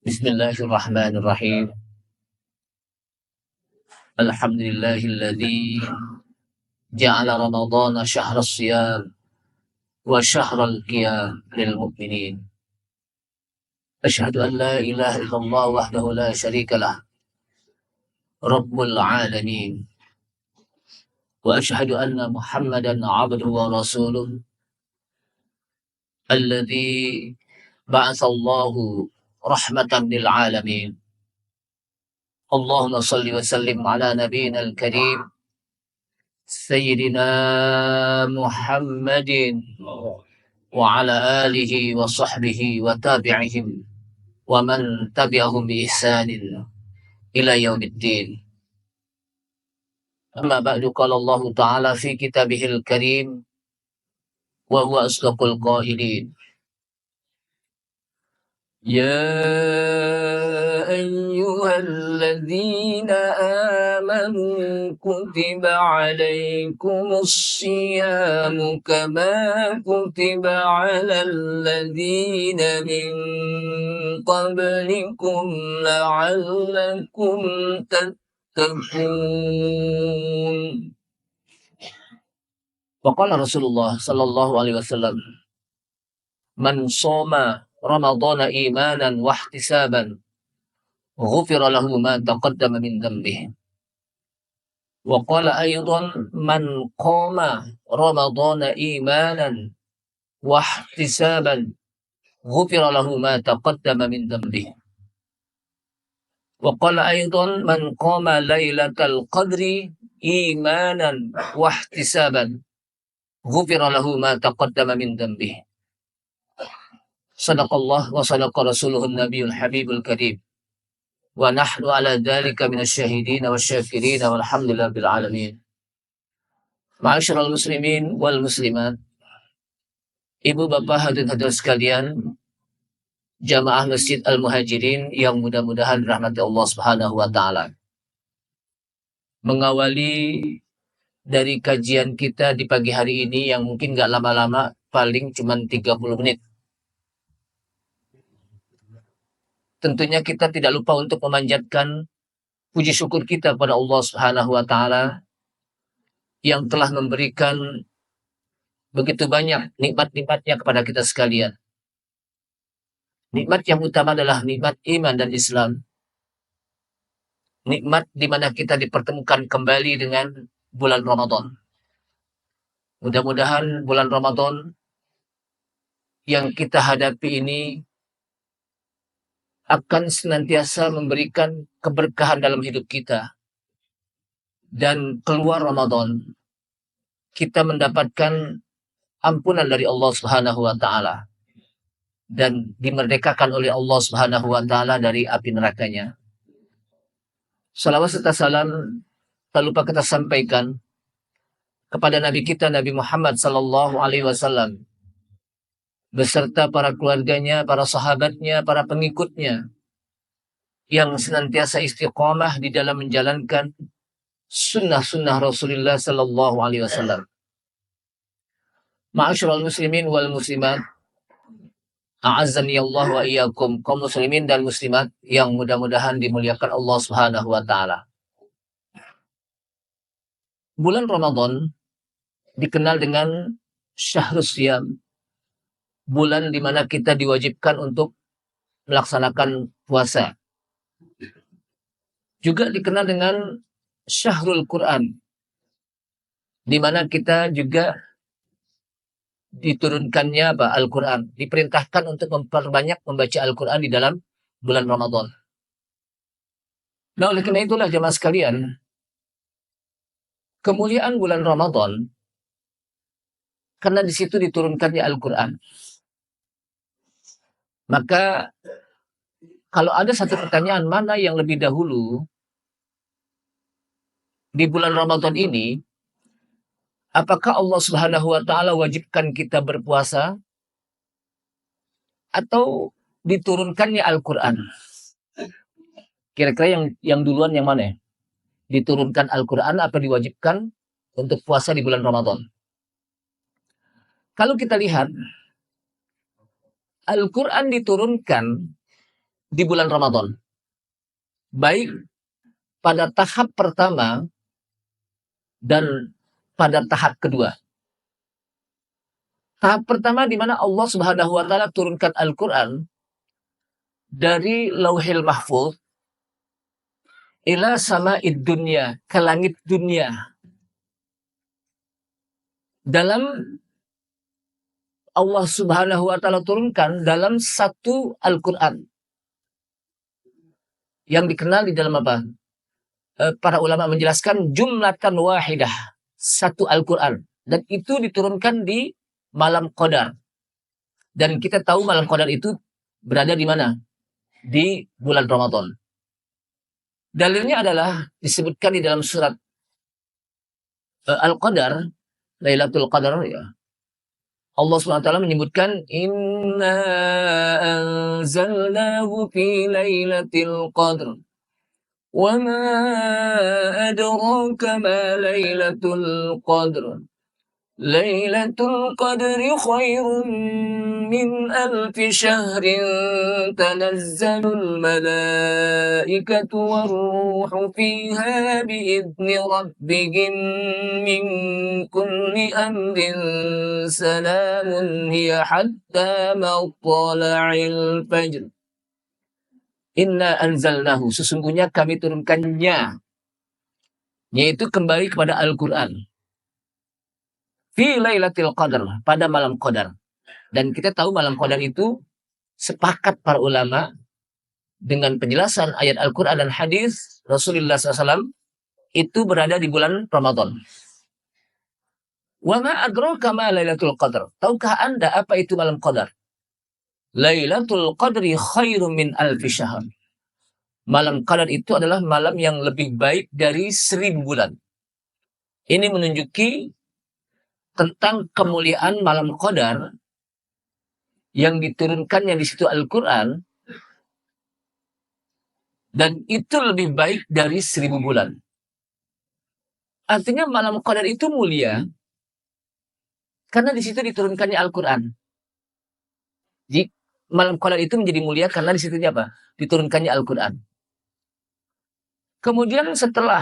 Bismillahirrahmanirrahim. Alhamdulillahilladzi ja'ala ramadhana syahras siyam wa syahral qiyam lil mu'minin. Asyhadu an la ilaha illallah wahdahu la syarika lah, rabbul alamin. Wa asyhadu anna Muhammadan 'abduhu wa rasuluh alladzi ba'atsallahu rahmatan lil alamin. Allahumma shalli wa sallim ala nabiyyinal karim Sayyidina Muhammadin wa ala alihi wa sahbihi wa tabi'ihim wa man tabi'ahum bi ihsanin ila yaumiddin. Amma ba'du, qala Allah Ta'ala fi kitabihil karim wa huwa asdaqul qailin. يا أيها الذين آمنوا كتب عليكم الصيام كما كتب على الذين من قبلكم لعلكم تتقون. وقال رسول الله صلى الله عليه وسلم من صام رمضان إيمانا واحتسابا غفر له ما تقدم من ذنبه. وقال أيضا من قام رمضان إيمانا واحتسابا غفر له ما تقدم من ذنبه. وقال أيضا من قام ليلة القدر إيمانا واحتسابا غفر له ما تقدم من ذنبه. Sadaqallah wa sadaqa rasuluhun nabiyul habibul karim. Wa nahnu ala dhalika minasyahidina wa syakirina walhamdulillah bil alamin. Ma'asyiral muslimin wal muslimat, ibu bapak hadirin hadirat sekalian, jamaah Masjid Al-Muhajirin yang mudah-mudahan rahmati Allah Subhanahu wa taala. Mengawali dari kajian kita di pagi hari ini yang mungkin gak lama-lama, paling cuma 30 menit. Tentunya kita tidak lupa untuk memanjatkan puji syukur kita pada Allah Subhanahu wa taala yang telah memberikan begitu banyak nikmat-nikmatnya kepada kita sekalian. Nikmat yang utama adalah nikmat iman dan Islam. Nikmat di mana kita dipertemukan kembali dengan bulan Ramadan. Mudah-mudahan bulan Ramadan yang kita hadapi ini akan senantiasa memberikan keberkahan dalam hidup kita. Dan keluar Ramadan, kita mendapatkan ampunan dari Allah Subhanahu wa taala dan dimerdekakan oleh Allah Subhanahu wa taala dari api nerakanya. Salawat serta salam tak lupa kita sampaikan kepada Nabi kita Nabi Muhammad sallallahu alaihi wasallam beserta para keluarganya, para sahabatnya, para pengikutnya yang senantiasa istiqamah di dalam menjalankan sunnah-sunnah Rasulullah sallallahu alaihi wasallam. Ma'asyiral muslimin wal muslimat, a'azzani Allah wa iyyakum, kaum muslimin dan muslimat yang mudah-mudahan dimuliakan Allah Subhanahu wa taala. Bulan Ramadan dikenal dengan syahrus siyam, bulan di mana kita diwajibkan untuk melaksanakan puasa. Juga dikenal dengan syahrul Quran, di mana kita juga diturunkannya Al-Quran, diperintahkan untuk memperbanyak membaca Al-Quran di dalam bulan Ramadan. Nah, oleh karena itulah jemaah sekalian, kemuliaan bulan Ramadan karena di situ diturunkannya Al-Quran. Maka kalau ada satu pertanyaan, mana yang lebih dahulu di bulan Ramadan ini, apakah Allah Subhanahu wa taala wajibkan kita berpuasa atau diturunkannya Al-Quran? Kira-kira yang duluan yang mana? Diturunkan Al-Quran apa diwajibkan untuk puasa di bulan Ramadan? Kalau kita lihat, Al-Quran diturunkan di bulan Ramadan. Baik pada tahap pertama dan pada tahap kedua. Tahap pertama di mana Allah Subhanahu wa taala turunkan Al-Qur'an dari Lauhil Mahfuz ila sama'id dunya, ke langit dunia. Dalam Allah Subhanahu wa taala turunkan dalam satu Al-Qur'an. Yang dikenal di dalam apa? Para ulama menjelaskan jumlatan wahidah, satu Al-Qur'an, dan itu diturunkan di malam Qadar. Dan kita tahu malam Qadar itu berada di mana? Di bulan Ramadan. Dalilnya adalah disebutkan di dalam surat Al-Qadar, Lailatul Qadar ya. Allah SWT menyebutkan inna anzalnahu fi lailatul qadr wa ma adraka ma lailatul qadr lailatul qadri khairun min alfi syahrin tanazzalul malaikatu warruhu fiha biidzni rabbihim min kulli amrin salamun hiya hatta matla'il fajr. Inna anzalnahu, sesungguhnya kami turunkannya, yaitu kembali kepada Al-Quran, fi lailatul qadar, pada malam qadar. Dan kita tahu malam qadar itu sepakat para ulama dengan penjelasan ayat Al-Quran dan hadis Rasulullah SAW itu berada di bulan Ramadan. Wa ma adraka ma lailatul qadar. Tahukah Anda apa itu malam qadar? Lailatul qadri khairum min alfi syahr. Malam qadar itu adalah malam yang lebih baik dari 1000 bulan. Ini menunjuki tentang kemuliaan malam qadar yang diturunkannya di situ Al-Quran, dan itu lebih baik dari 1000 bulan. Artinya malam qadar itu mulia karena di situ diturunkannya Al-Quran. Jadi malam qadar itu menjadi mulia karena di situ apa? Diturunkannya Al-Quran. Kemudian setelah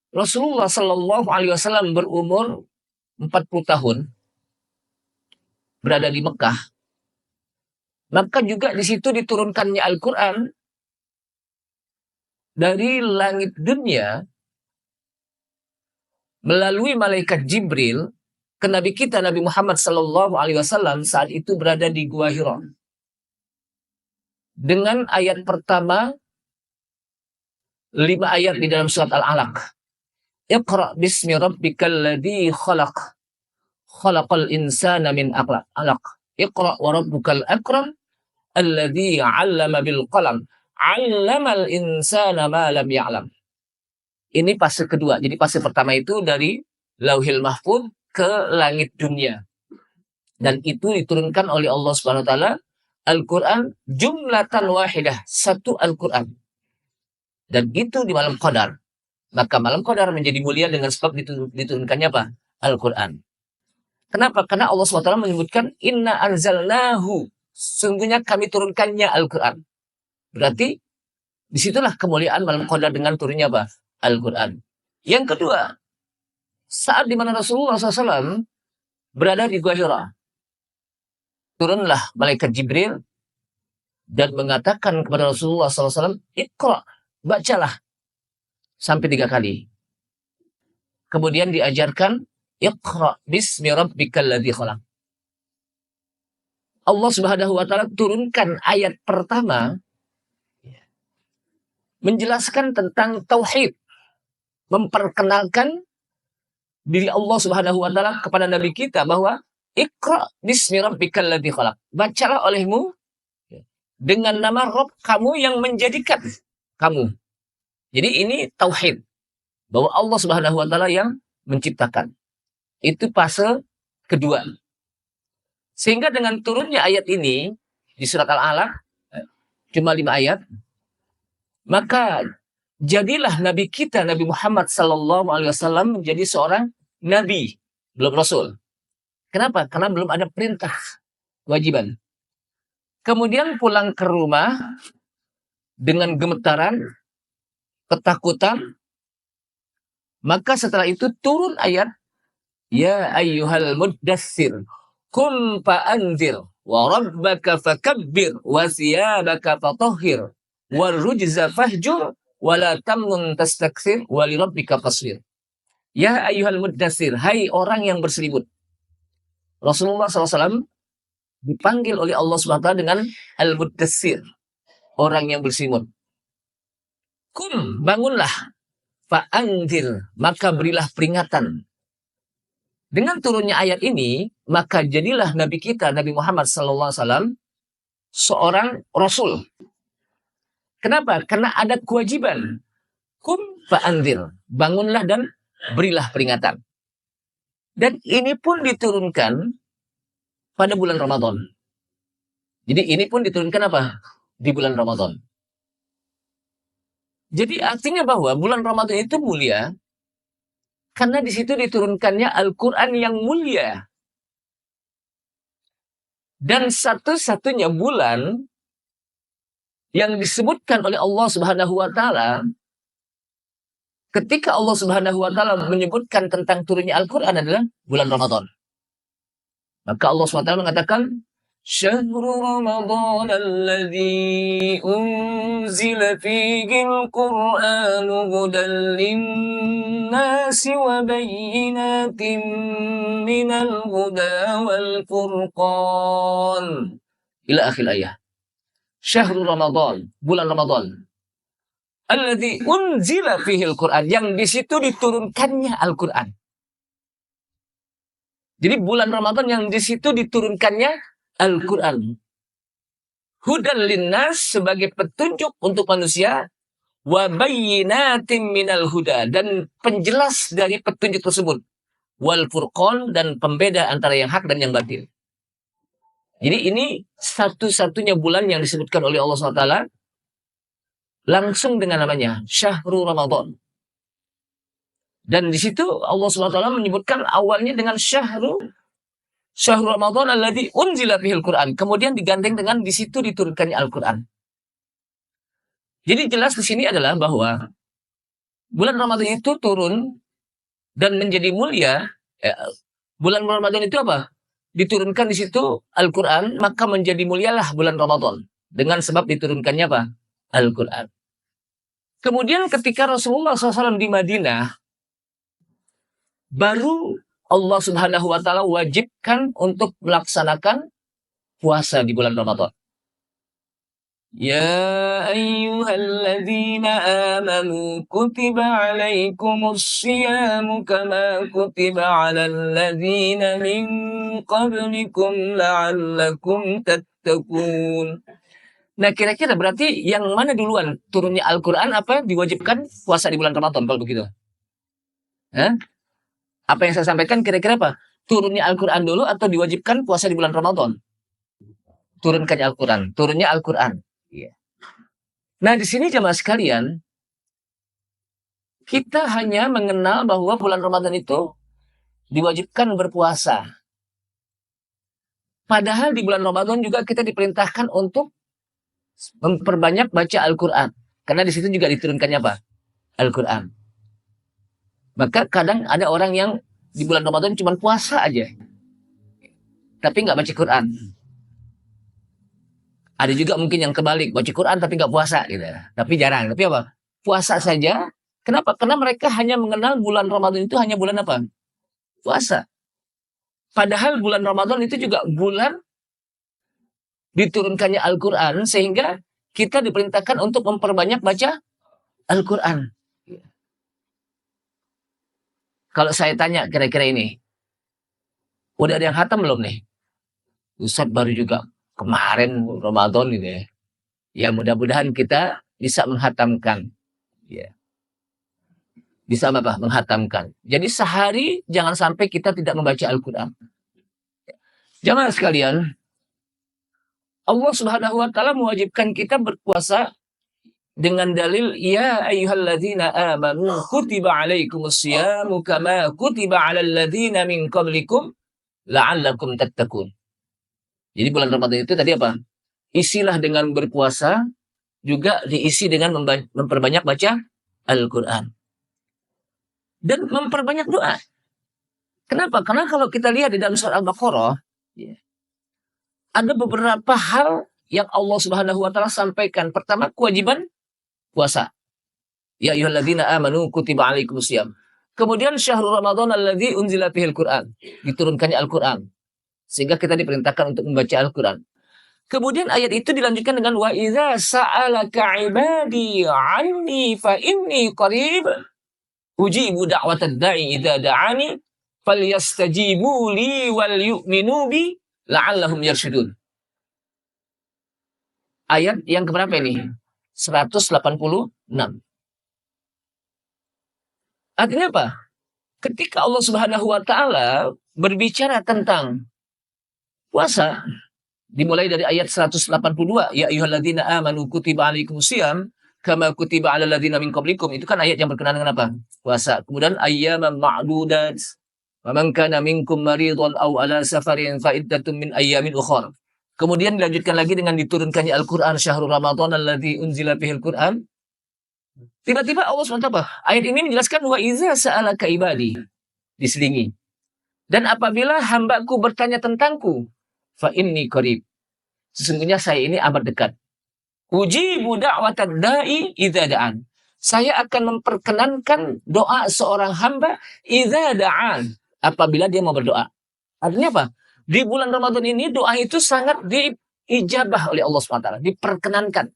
Rasulullah Shallallahu Alaihi Wasallam berumur 40 tahun berada di Mekah, maka juga di situ diturunkannya Al-Quran dari langit dunia melalui malaikat Jibril ke Nabi kita Nabi Muhammad Sallallahu Alaihi Wasallam saat itu berada di Gua Hira. Dengan ayat pertama 5 ayat di dalam surat Al-Alaq. Iqra bismi rabbikal ladzi khalaq. Khalaqal insana min alaq. Iqra wa rabbukal akram alladzi 'allama bil qalam. 'Allamal insana ma lam ya'lam. Ini fase kedua. Jadi fase pertama itu dari Lauhil Mahfuz ke langit dunia. Dan itu diturunkan oleh Allah Subhanahu wa taala Al-Qur'an jumlatan wahidah, satu Al-Qur'an. Dan itu di malam Qadar. Maka malam Qadar menjadi mulia dengan sebab diturunkannya apa? Al-Qur'an. Kenapa? Karena Allah SWT menyebutkan inna anzalnahu, sungguhnya kami turunkannya Al-Quran. Berarti disitulah kemuliaan malam Qadar dengan turunnya apa? Al-Quran. Yang kedua, saat dimana Rasulullah SAW berada di Gua Hira, turunlah malaikat Jibril dan mengatakan kepada Rasulullah SAW, Iqra, bacalah sampai 3 kali. Kemudian diajarkan Iqra bismi rabbikal ladzi khalaq. Allah Subhanahu wa taala turunkan ayat pertama menjelaskan tentang tauhid, memperkenalkan diri Allah Subhanahu wa taala kepada nabi kita bahwa Iqra bismi rabbikal ladzi khalaq. Bacalah olehmu dengan nama Rabb kamu yang menjadikan kamu. Jadi ini tauhid, bahwa Allah Subhanahu wa taala yang menciptakan. Itu fase kedua. Sehingga dengan turunnya ayat ini di surat Al-Alaq cuma 5 ayat, maka jadilah nabi kita Nabi Muhammad Sallallahu Alaihi Wasallam menjadi seorang nabi, belum rasul. Kenapa? Karena belum ada perintah kewajiban. Kemudian pulang ke rumah dengan gemetaran, ketakutan. Maka setelah itu turun ayat, ya ayyuhal muddassir, qum fa'anzir, wa rabbaka fakabbir, wa siyabaka fatahhir, wa rujza fahjur, wa la tamnun tastakthir, wa li rabbika fasbir. Ya ayyuhal muddassir, hai orang yang berselimut. Rasulullah SAW dipanggil oleh Allah SWT dengan al-muddassir, orang yang berselimut. Kum, bangunlah, fa'anzir, maka berilah peringatan. Dengan turunnya ayat ini, maka jadilah Nabi kita, Nabi Muhammad SAW, seorang Rasul. Kenapa? Karena ada kewajiban. Kum fa'anzir, bangunlah dan berilah peringatan. Dan ini pun diturunkan pada bulan Ramadan. Jadi ini pun diturunkan apa? Di bulan Ramadan. Jadi artinya bahwa bulan Ramadan itu mulia, karena di situ diturunkannya Al-Quran yang mulia. Dan satu-satunya bulan yang disebutkan oleh Allah Subhanahu wa Ta'ala, ketika Allah Subhanahu wa Ta'ala menyebutkan tentang turunnya Al-Quran adalah bulan Ramadan. Maka Allah SWT mengatakan, Syahrul Ramadan alladhi unzila fihi al-Qur'anu hudan linnasi wa bayyinatin minal huda wal furqan. Ila akhir ayat. Syahrul Ramadan, bulan Ramadan. Alladhi unzila fihi al-Qur'an, yang di situ diturunkannya Al-Qur'an. Jadi bulan Ramadan yang di situ diturunkannya Al-Quran. Hudan linnas, sebagai petunjuk untuk manusia. Wa bayyinatin minal huda, dan penjelas dari petunjuk tersebut. Wal furqan, dan pembeda antara yang hak dan yang batil. Jadi ini satu-satunya bulan yang disebutkan oleh Allah SWT langsung dengan namanya Syahrul Ramadan. Dan di situ Allah SWT menyebutkan awalnya dengan Syahrul Ramadan alladzi unzila fihil Qur'an. Kemudian digandeng dengan di situ diturunkannya Al-Qur'an. Jadi jelas di sini adalah bahwa bulan Ramadan itu turun dan menjadi mulia. Bulan Ramadan itu apa? Diturunkan di situ Al-Qur'an, maka menjadi mulialah bulan Ramadan dengan sebab diturunkannya apa? Al-Qur'an. Kemudian ketika Rasulullah SAW di Madinah, baru Allah Subhanahu wa Ta'ala wajibkan untuk melaksanakan puasa di bulan Ramadan. Ya ayyuhalladzina amanu kutiba alaikumus siyamu kama kutiba alal ladzina min qablikum la'allakum tattaqun. Nah, kira-kira berarti yang mana duluan? Turunnya Al-Quran apa diwajibkan puasa di bulan Ramadan kalau begitu? Hah? Apa yang saya sampaikan kira-kira apa? Turunnya Al-Quran dulu atau diwajibkan puasa di bulan Ramadan? Turunkannya Al-Quran. Turunnya Al-Quran. Ya. Nah, di sini jemaah sekalian, kita hanya mengenal bahwa bulan Ramadan itu diwajibkan berpuasa. Padahal di bulan Ramadan juga kita diperintahkan untuk memperbanyak baca Al-Quran. Karena di situ juga diturunkannya apa? Al-Quran. Maka kadang ada orang yang di bulan Ramadan cuma puasa aja, tapi nggak baca Quran. Ada juga mungkin yang kebalik, baca Quran tapi nggak puasa gitu. Tapi jarang. Tapi apa? Puasa saja. Kenapa? Karena mereka hanya mengenal bulan Ramadan itu hanya bulan apa? Puasa. Padahal bulan Ramadan itu juga bulan diturunkannya Al-Quran, sehingga kita diperintahkan untuk memperbanyak baca Al-Quran. Kalau saya tanya kira-kira ini, udah ada yang khatam belum nih? Ustadz baru juga kemarin Ramadan ini ya. Ya mudah-mudahan kita bisa menghatamkan. Ya. Bisa apa? Menghatamkan. Jadi sehari jangan sampai kita tidak membaca Al-Quran. Jamaah sekalian, Allah Subhanahu wa Ta'ala mewajibkan kita berpuasa dengan dalil ya ayyuhalladzina amanu kutiba alaikumus syiyamu kama kutiba alal ladzina min qablikum la'allakum tattaqun. Jadi bulan Ramadan itu tadi apa? isilah dengan berpuasa, juga diisi dengan memperbanyak baca Al-Quran. Dan memperbanyak doa. Kenapa? Karena kalau kita lihat di dalam surat Al-Baqarah, ya, ada beberapa hal yang Allah Subhanahu wa taala sampaikan. Pertama, kewajiban puasa. Ya ayyuhalladzina amanu kutiba alaikumusiyam. Kemudian syahrul Ramadan alladzi unzila fihil Qur'an. Diturunkannya Al-Qur'an. Sehingga kita diperintahkan untuk membaca Al-Qur'an. Kemudian ayat itu dilanjutkan dengan wa idza sa'alaka ibadi 'anni fa inni qarib ujibu da'watad da'i idza da'ani falyastajibu li wal yu'minu bi la'allahum yarshudun. Ayat yang keberapa ini? 186. Artinya apa? Ketika Allah Subhanahu wa taala berbicara tentang puasa, dimulai dari ayat 182, ya ayyuhalladzina amanu kutiba alaikumusiyam kama kutiba alal ladzina min qablikum. Itu kan ayat yang berkenaan dengan apa? Puasa. Kemudian ayyaman ma'dudat. Wa man kana minkum maridhan aw ala safarin fa iddatun min ayyamin ukhra. Kemudian dilanjutkan lagi dengan diturunkannya Al-Qur'an syahrul Ramadan alladzi unzila fihil Qur'an. Tiba-tiba Allah SWT ayat ini menjelaskan wa iza sa'alaka ibadi, diselingi. Dan apabila hambaku bertanya tentangku, fa inni qarib, sesungguhnya saya ini amat dekat. Ujibu da'watad da'i idza da'an, saya akan memperkenankan doa seorang hamba idza da'an, apabila dia mau berdoa. Artinya apa? Di bulan Ramadan ini doa itu sangat diijabah oleh Allah SWT, diperkenankan.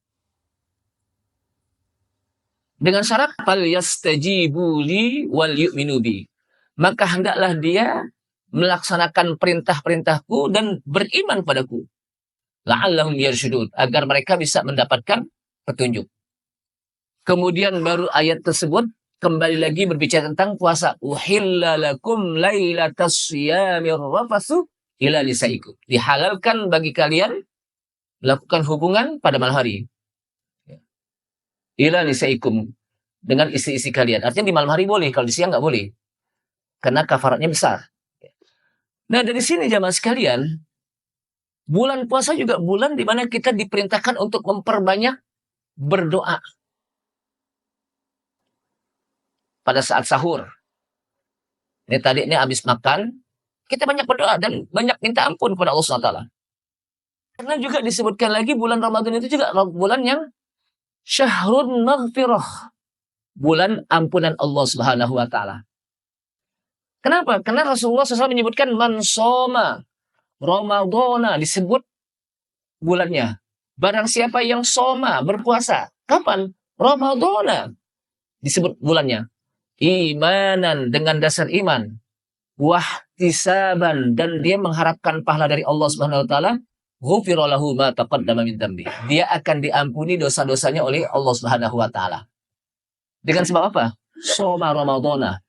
Dengan syarat fal yastajibu li wal yu'minu bi. Maka hendaklah dia melaksanakan perintah-perintahku dan beriman padaku. La'allahum yarshudun, agar mereka bisa mendapatkan petunjuk. Kemudian baru ayat tersebut kembali lagi berbicara tentang puasa. Uhilla lakum lailatas siyamir rafatsu ila nisaikum. Dihalalkan bagi kalian melakukan hubungan pada malam hari. Ila nisaikum, dengan istri-istri kalian. Artinya di malam hari boleh, kalau di siang nggak boleh. Karena kafaratnya besar. Nah dari sini jamaah sekalian, bulan puasa juga bulan di mana kita diperintahkan untuk memperbanyak berdoa. Pada saat sahur. Ini tadi ini habis makan, kita banyak berdoa dan banyak minta ampun kepada Allah SWT. Karena juga disebutkan lagi bulan Ramadan itu juga bulan yang syahrun maghfirah, bulan ampunan Allah Subhanahu wa taala. Kenapa? Karena Rasulullah SAW menyebutkan man shoma Ramadana, disebut bulannya. Barang siapa yang soma, berpuasa, kapan? Ramadana, disebut bulannya. Imanan, dengan dasar iman, wahtisaban, dan dia mengharapkan pahala dari Allah Subhanahu wa taala, ghufira lahu ma taqaddama min dzambi. Dia akan diampuni dosa-dosanya oleh Allah Subhanahu wa taala. Dengan sebab apa? Shoma Ramadana.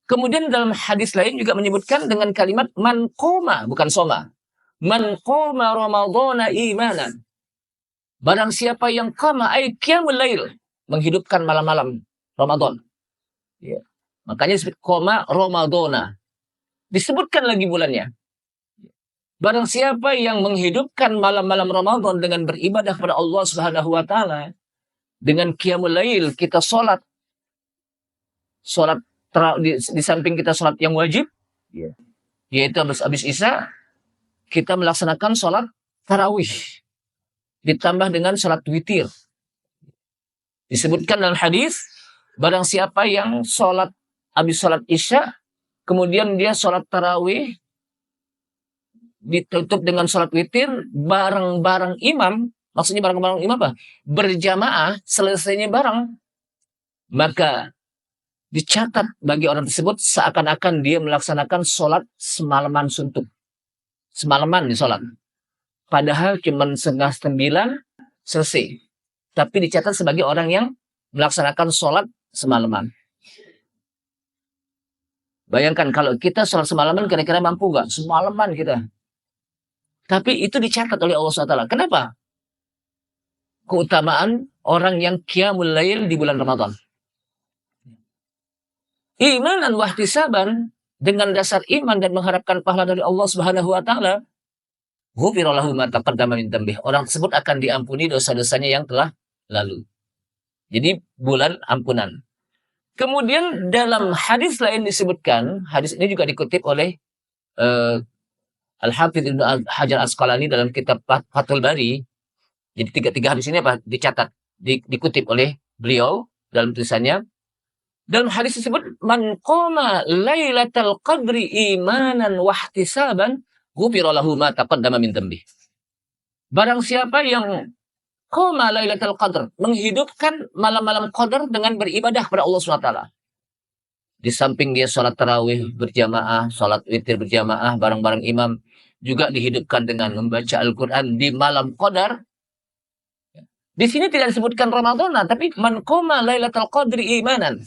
Kemudian dalam hadis lain juga menyebutkan dengan kalimat man qoma, bukan soma. Man qoma Ramadana imanan. Barang siapa yang qama ay qiyamul lail, menghidupkan malam-malam Ramadan. Ya. Makanya disebut qoma Ramadana. Disebutkan lagi bulannya. Barang siapa yang menghidupkan malam-malam Ramadan dengan beribadah kepada Allah Subhanahu wa taala, dengan qiyamul lail, kita sholat di samping kita sholat yang wajib, yaitu habis Isya, kita melaksanakan sholat tarawih, ditambah dengan sholat witir. Disebutkan dalam hadis, barang siapa yang habis sholat Isya, kemudian dia sholat tarawih, ditutup dengan sholat witir, bareng-bareng imam, maksudnya bareng-bareng imam apa? Berjamaah, selesainya bareng. Maka dicatat bagi orang tersebut seakan-akan dia melaksanakan sholat semalaman suntuk. Semalaman di sholat. Padahal cuma 8:30 selesai. Tapi dicatat sebagai orang yang melaksanakan sholat semalaman. Bayangkan kalau kita sholat semalaman kira-kira mampu gak? Semalaman kita. Tapi itu dicatat oleh Allah SWT. Kenapa? Keutamaan orang yang qiyamul lail di bulan Ramadan. Imanan wahtisaban, dengan dasar iman dan mengharapkan pahala dari Allah Subhanahu wa taala, ghufira lahu ma taqaddama min dzambih. Orang tersebut akan diampuni dosa-dosanya yang telah lalu. Jadi bulan ampunan. Kemudian dalam hadis lain disebutkan, hadis ini juga dikutip oleh Al-Hafidz Ibnu Hajar Asqalani dalam kitab Fathul Bari. Jadi tiga hadis ini dicatat, dikutip oleh beliau dalam tulisannya. Dalam hadis tersebut, man qama lailatal qadri imanan wa ihtisaban ghufira lahu ma taqaddama min dzambih. Barang siapa yang qama lailatul qadr, menghidupkan malam-malam qadar dengan beribadah kepada Allah SWT. Di samping dia sholat tarawih berjamaah, sholat witir berjamaah bareng-bareng imam, juga dihidupkan dengan membaca Al-Quran di malam qadar. Di sini tidak disebutkan Ramadan, tapi man qama lailatul qadri imanan.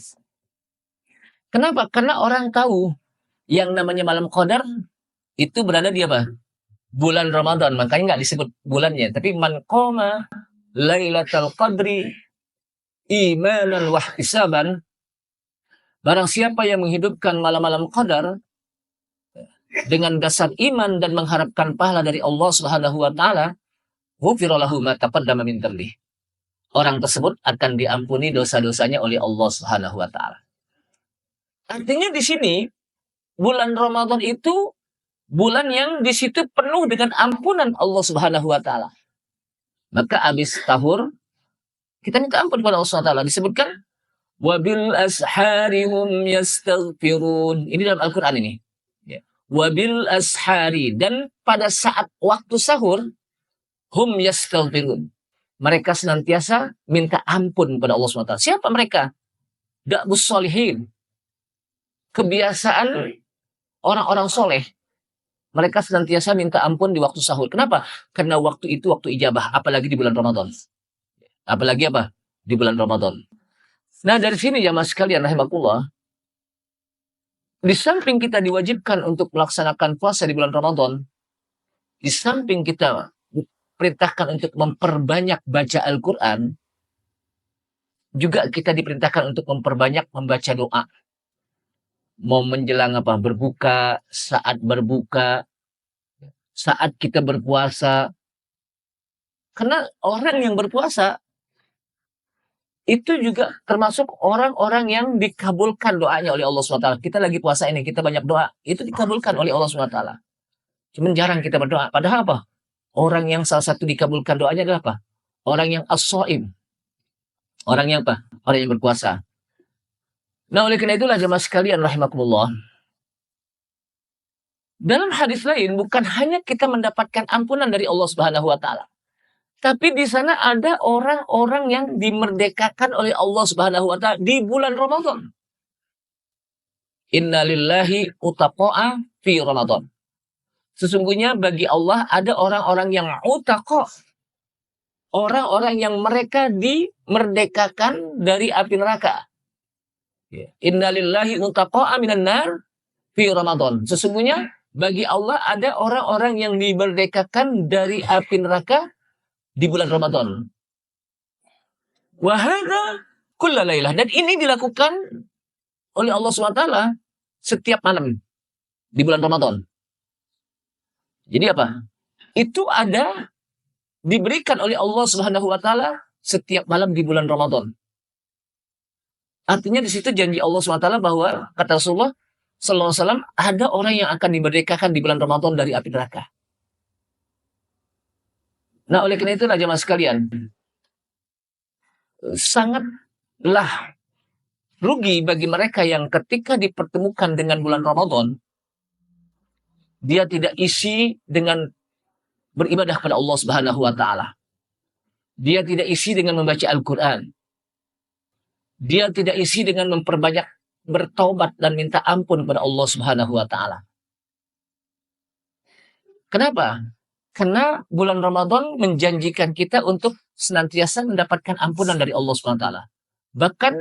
Kenapa? Karena orang tahu yang namanya malam qadar itu berada di apa? Bulan Ramadan, makanya nggak disebut bulannya, tapi man qama lailatul qadri imanan wa ihtisaban, barang siapa yang menghidupkan malam-malam qadar dengan dasar iman dan mengharapkan pahala dari Allah Subhanahu wa taala, ghufira lahu ma taqaddama min dzambih. Orang tersebut akan diampuni dosa-dosanya oleh Allah Subhanahu wa taala. Artinya di sini bulan Ramadan itu bulan yang di situ penuh dengan ampunan Allah Subhanahu wa taala. Maka habis tahur kita minta ampun kepada Allah Subhanahu wa taala. Disebutkan wabil ashari hum yastaghfirun. Ini dalam Al-Qur'an ini. Ya. Wabil ashari, dan pada saat waktu sahur hum yastaghfirun. Mereka senantiasa minta ampun kepada Allah Subhanahu wa taala. Siapa mereka? Da'bus sholihin. Kebiasaan orang-orang soleh. Mereka senantiasa minta ampun di waktu sahur. Kenapa? Karena waktu itu waktu ijabah. Apalagi di bulan Ramadan. Apalagi apa? Di bulan Ramadan. Nah dari sini jamaah sekalian rahimakumullah. Di samping kita diwajibkan untuk melaksanakan puasa di bulan Ramadan. Di samping kita diperintahkan untuk memperbanyak baca Al-Quran. Juga kita diperintahkan untuk memperbanyak membaca doa. Mau menjelang apa? Berbuka, saat berbuka, saat kita berpuasa. Karena orang yang berpuasa itu juga termasuk orang-orang yang dikabulkan doanya oleh Allah SWT. Kita lagi puasa ini, kita banyak doa, itu dikabulkan oleh Allah SWT. Cuman jarang kita berdoa. Padahal apa? Orang yang salah satu dikabulkan doanya adalah apa? Orang yang as-shaim. Orang yang apa? Orang yang berpuasa. Nah oleh karena itulah jemaah sekalian rahimakumullah. Dalam hadis lain bukan hanya kita mendapatkan ampunan dari Allah Subhanahu wa taala. Tapi di sana ada orang-orang yang dimerdekakan oleh Allah Subhanahu wa taala di bulan Ramadan. Innalillahi utaqa'a fi Ramadan. Sesungguhnya bagi Allah ada orang-orang yang utaqa. Orang-orang yang mereka dimerdekakan dari api neraka. Innalillahi utaqa'a minan nar fi Ramadan. Sesungguhnya bagi Allah ada orang-orang yang dimerdekakan dari api neraka di bulan Ramadan. Wa hadza kulla lailah, dan ini dilakukan oleh Allah SWT setiap malam di bulan Ramadan. Jadi apa? Itu ada diberikan oleh Allah Subhanahu wa taala setiap malam di bulan Ramadan. Artinya di situ janji Allah SWT bahwa kata Rasulullah sallallahu alaihi wasallam ada orang yang akan dimerdekakan di bulan Ramadan dari api neraka. Nah, oleh karena itulah jemaah sekalian, sangatlah rugi bagi mereka yang ketika dipertemukan dengan bulan Ramadan, dia tidak isi dengan beribadah kepada Allah Subhanahu wa taala. Dia tidak isi dengan membaca Al-Qur'an. Dia tidak isi dengan memperbanyak bertaubat dan minta ampun kepada Allah Subhanahu wa taala. Kenapa? Karena bulan Ramadan menjanjikan kita untuk senantiasa mendapatkan ampunan dari Allah Subhanahu wa taala. Bahkan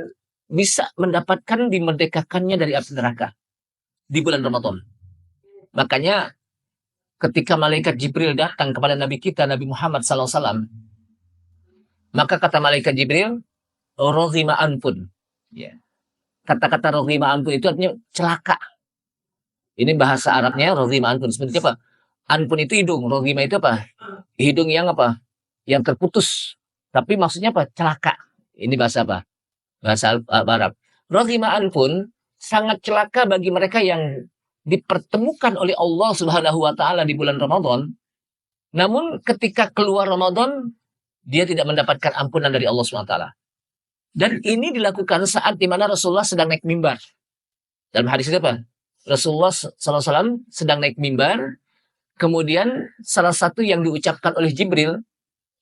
bisa mendapatkan dimerdekakannya dari api neraka di bulan Ramadan. Makanya ketika malaikat Jibril datang kepada Nabi kita Nabi Muhammad SAW, maka kata malaikat Jibril, roghima anfun. Ya. Kata-kata roghima anfun itu artinya celaka. Ini bahasa Arabnya roghima anfun. Seperti apa? Anpun itu hidung, roghima itu apa? Hidung yang apa? Yang terputus. Tapi maksudnya apa? Celaka. Ini bahasa apa? Bahasa Arab. Roghima anpun sangat celaka bagi mereka yang dipertemukan oleh Allah Subhanahu wa taala di bulan Ramadan. Namun ketika keluar Ramadan, dia tidak mendapatkan ampunan dari Allah Subhanahu wa taala. Dan ini dilakukan saat di mana Rasulullah sedang naik mimbar. Dalam hadis itu apa? Rasulullah SAW sedang naik mimbar, kemudian salah satu yang diucapkan oleh Jibril,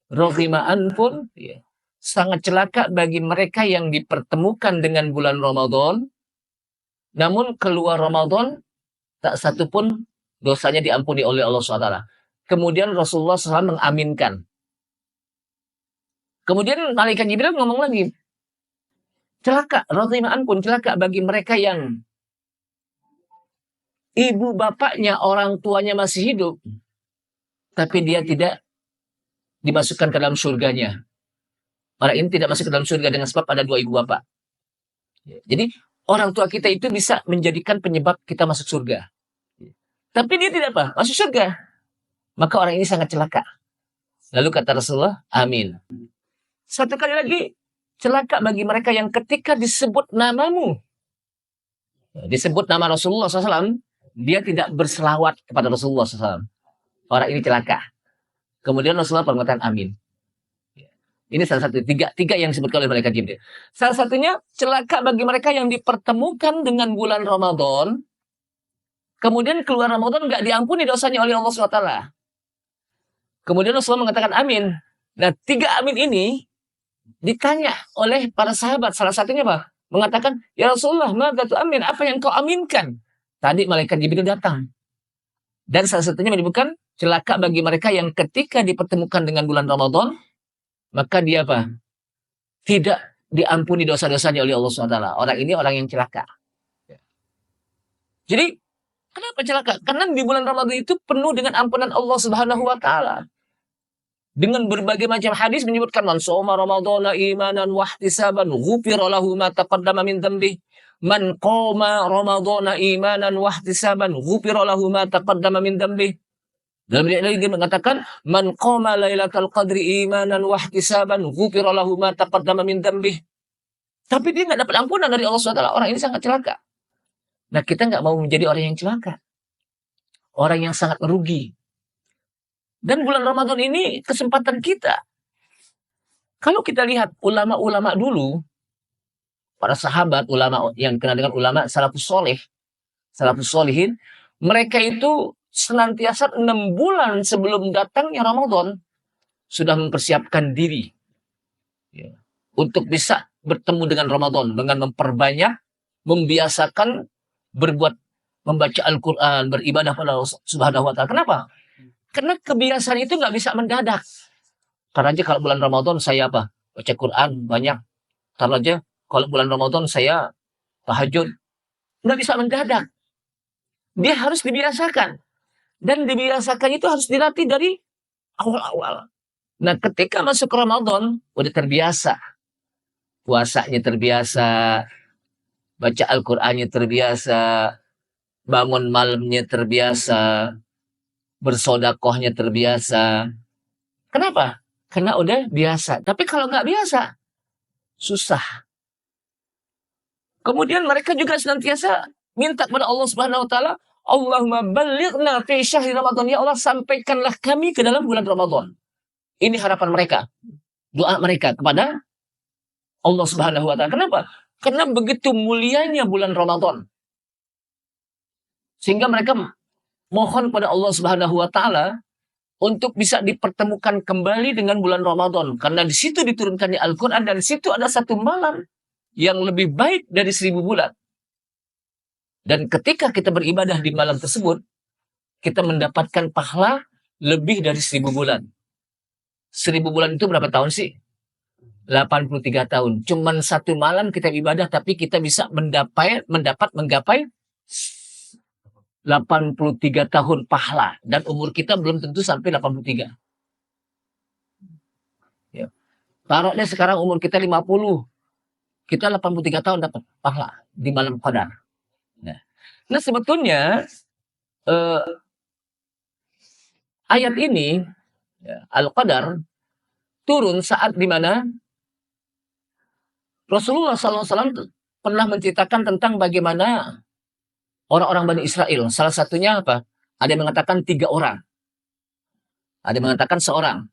rohima'an pun, ya, sangat celaka bagi mereka yang dipertemukan dengan bulan Ramadan, namun keluar Ramadan, tak satu pun dosanya diampuni oleh Allah SWT. Kemudian Rasulullah SAW mengaminkan. Kemudian malaikat Jibril ngomong lagi, celaka, rohima'an pun celaka bagi mereka yang ibu bapaknya, orang tuanya masih hidup, tapi dia tidak dimasukkan ke dalam surganya. Orang ini tidak masuk ke dalam surga dengan sebab ada 2 ibu bapak. Jadi orang tua kita itu bisa menjadikan penyebab kita masuk surga. Tapi dia tidak apa? Masuk surga. Maka orang ini sangat celaka. Lalu kata Rasulullah, amin. Satu kali lagi, celaka bagi mereka yang ketika disebut namamu, disebut nama Rasulullah SAW, dia tidak berselawat kepada Rasulullah SAW. Orang ini celaka. Kemudian Rasulullah mengatakan amin. Ini salah satu tiga yang disebutkan oleh malaikat Jibril. Salah satunya celaka bagi mereka yang dipertemukan dengan bulan Ramadan, kemudian keluar Ramadan nggak diampuni dosanya oleh Allah SWT. Kemudian Rasulullah mengatakan amin. Nah, 3 amin ini ditanya oleh para sahabat. Salah satunya apa? Mengatakan, ya Rasulullah, maka tu amin. Apa yang kau aminkan? Tadi malaikat Jibril datang. Dan salah satunya menyebutkan celaka bagi mereka yang ketika dipertemukan dengan bulan Ramadan, maka dia apa? Tidak diampuni dosa-dosanya oleh Allah SWT. Orang ini orang yang celaka. Jadi, kenapa celaka? Karena di bulan Ramadan itu penuh dengan ampunan Allah Subhanahu wa taala. Dengan berbagai macam hadis menyebutkan man shoma ramadhana imanan wa ihtisaban ghufira lahu ma taqaddama min dhanbi. Man qama ramadhana imanan wa ihtisaban ghufira lahu ma taqaddama min dhanbi. Dalam riwayat lagi mengatakan man qama lailatal qadri imanan wa ihtisaban ghufira lahu ma taqaddama min dhanbi. Tapi dia enggak dapat ampunan dari Allah SWT. Orang ini sangat celaka. Nah, kita enggak mau menjadi orang yang celaka. Orang yang sangat merugi. Dan bulan Ramadan ini kesempatan kita. Kalau kita lihat ulama-ulama dulu, para sahabat, ulama yang kenal dengan ulama salafus soleh, salafus solihin, mereka itu senantiasa 6 bulan sebelum datangnya Ramadan sudah mempersiapkan diri ya, untuk bisa bertemu dengan Ramadan dengan memperbanyak, membiasakan berbuat, membaca Al-Quran, beribadah pada Allah Subhanahu wa taala. Kenapa? Karena kebiasaan itu nggak bisa mendadak. Karena aja kalau bulan Ramadan saya apa? Baca Quran banyak. Karena aja kalau bulan Ramadan saya tahajud. Nggak bisa mendadak. Dia harus dibiasakan. Dan dibiasakan itu harus dilatih dari awal-awal. Nah, ketika masuk Ramadan, udah terbiasa. Puasanya terbiasa. Baca Al-Qurannya terbiasa. Bangun malamnya terbiasa. Bersodakohnya terbiasa. Kenapa? Karena udah biasa. Tapi kalau nggak biasa, susah. Kemudian mereka juga senantiasa minta kepada Allah Subhanahu wa taala, Allahumma ballighna fi syahri Ramadan. Ya Allah, sampaikanlah kami ke dalam bulan Ramadan. Ini harapan mereka. Doa mereka kepada Allah Subhanahu wa taala. Kenapa? Karena begitu mulianya bulan Ramadan. Sehingga mereka mohon pada Allah Subhanahu wa taala untuk bisa dipertemukan kembali dengan bulan Ramadan. Karena di situ diturunkannya Al-Quran dan di situ ada satu malam yang lebih baik dari 1000 bulan. Dan ketika kita beribadah di malam tersebut, kita mendapatkan pahala lebih dari 1000 bulan. 1000 bulan itu berapa tahun sih? 83 tahun. Cuman satu malam kita ibadah, tapi kita bisa menggapai 83 tahun pahala. Dan umur kita belum tentu sampai 83. Ya. Taruhnya sekarang umur kita 50. Kita 83 tahun dapat pahala di malam Qadar. Nah sebetulnya ayat ini ya, Al-Qadar turun saat di mana Rasulullah SAW pernah menceritakan tentang bagaimana orang-orang Bani Israel. Salah satunya apa? Ada yang mengatakan 3 orang. Ada yang mengatakan seorang.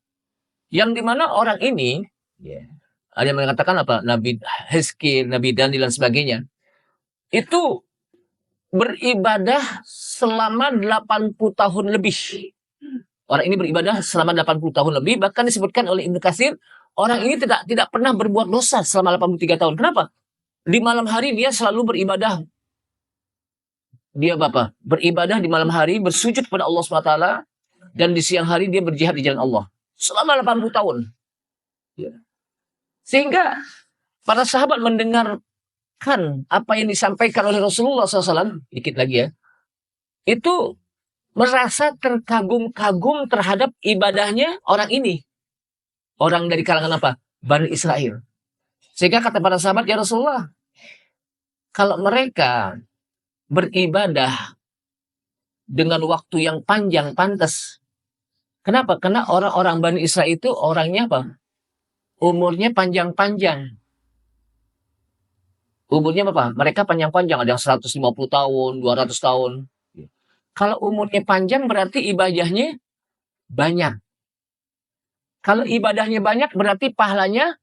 Yang dimana orang ini, ya, ada yang mengatakan apa? Nabi Hizkil, Nabi Daniel dan sebagainya. Itu beribadah selama 80 tahun lebih. Orang ini beribadah selama 80 tahun lebih. Bahkan disebutkan oleh Ibnu Katsir, orang ini tidak pernah berbuat dosa selama 83 tahun. Kenapa? Di malam hari dia selalu beribadah. Dia Bapak beribadah di malam hari, bersujud kepada Allah SWT, dan di siang hari dia berjihad di jalan Allah. Selama 80 tahun. Ya. Sehingga para sahabat mendengarkan apa yang disampaikan oleh Rasulullah SAW, dikit lagi ya, itu merasa terkagum-kagum terhadap ibadahnya orang ini. Orang dari kalangan apa? Bani Israel. Sehingga kata para sahabat, ya Rasulullah, kalau mereka beribadah dengan waktu yang panjang pantas. Kenapa? Karena orang-orang Bani Israel itu orangnya apa? Umurnya panjang-panjang. Umurnya apa? Mereka panjang-panjang, ada yang 150 tahun, 200 tahun. Kalau umurnya panjang berarti ibadahnya banyak. Kalau ibadahnya banyak berarti pahalanya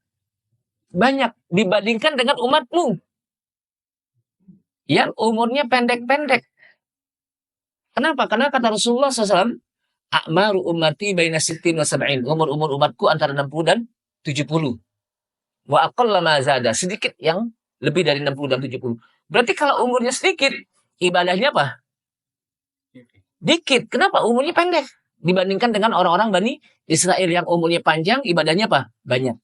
banyak dibandingkan dengan umatmu yang umurnya pendek-pendek. Kenapa? Karena kata Rasulullah SAW, a'maru ummati baina sittin wa sab'in. Umur umatku antara 60 dan 70. Wa aqalla ma zada. Sedikit yang lebih dari 60 dan 70. Berarti kalau umurnya sedikit, ibadahnya apa? Dikit. Kenapa? Umurnya pendek. Dibandingkan dengan orang-orang Bani Israel yang umurnya panjang, ibadahnya apa? Banyak.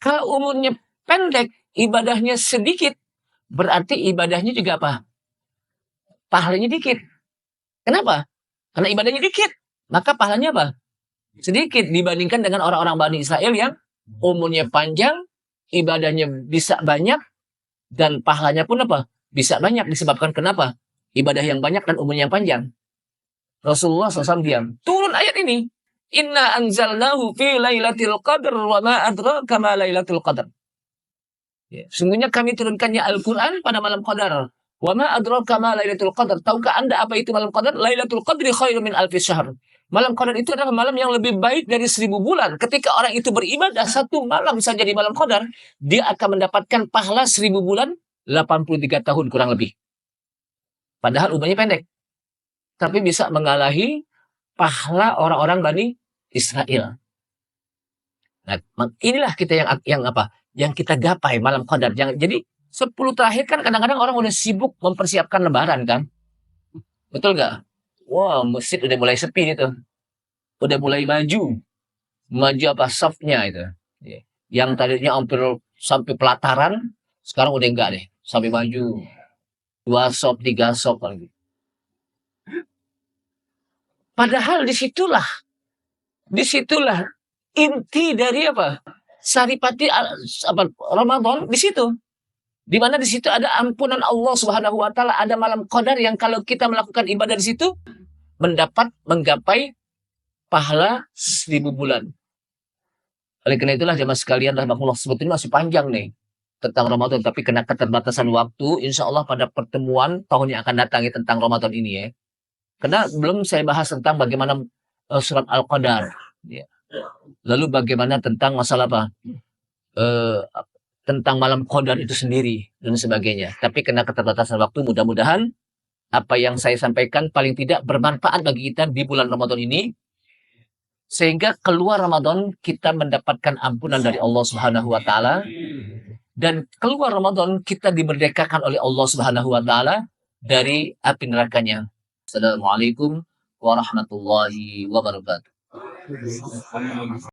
Kalau umurnya pendek, ibadahnya sedikit, berarti ibadahnya juga apa? Pahalanya dikit. Kenapa? Karena ibadahnya dikit. Maka pahalanya apa? Sedikit dibandingkan dengan orang-orang Bani Israel yang umurnya panjang, ibadahnya bisa banyak, dan pahalanya pun apa? Bisa banyak disebabkan kenapa? Ibadah yang banyak dan umurnya yang panjang. Rasulullah SAW diam. Turun ayat ini. Inna anzalnahu fi lailatul qadr wa ma adraka ma lailatul qadr. Ya, sungguhnya kami turunkannya Al-Quran pada malam Qadar. Wa ma adraka ma lailatul qadr. Tahukah Anda apa itu malam Qadar? Lailatul qadri khairum min alfi syahr. Malam Qadar itu adalah malam yang lebih baik dari 1000 bulan. Ketika orang itu beribadah satu malam saja di malam Qadar, dia akan mendapatkan pahala 1000 bulan, 83 tahun kurang lebih. Padahal umurnya pendek. Tapi bisa mengalahi pahala orang-orang Bani Israel. Nah, inilah kita yang apa? Yang kita gapai malam Qadar. Jadi 10 terakhir kan kadang-kadang orang udah sibuk mempersiapkan lebaran kan. Betul nggak? Wah, masjid udah mulai sepi itu. Udah mulai maju. Maju apa softnya itu. Yang tadinya hampir sampai pelataran, sekarang udah enggak deh. Sampai maju. 2 sop, 3 sop lagi. Padahal disitulah inti dari apa? Saripati apa Ramadan di situ. Di mana di situ ada ampunan Allah Subhanahu wa taala, ada malam Qadar yang kalau kita melakukan ibadah di situ menggapai pahala 1000 bulan. Oleh karena itulah jemaah sekalian rahmatullah, sebetulnya masih panjang nih tentang Ramadan, tapi kena keterbatasan waktu, insya Allah pada pertemuan tahun yang akan datang tentang Ramadan ini ya. Karena belum saya bahas tentang bagaimana surat Al-Qadar. Ya. Lalu bagaimana tentang masalah apa? Tentang malam Qadar itu sendiri dan sebagainya. Tapi kena keterbatasan waktu, mudah-mudahan apa yang saya sampaikan paling tidak bermanfaat bagi kita di bulan Ramadan ini, sehingga keluar Ramadan kita mendapatkan ampunan dari Allah Subhanahu wa taala, dan keluar Ramadan kita dimerdekakan oleh Allah Subhanahu wa taala dari api nerakanya. Assalamualaikum warahmatullahi wabarakatuh.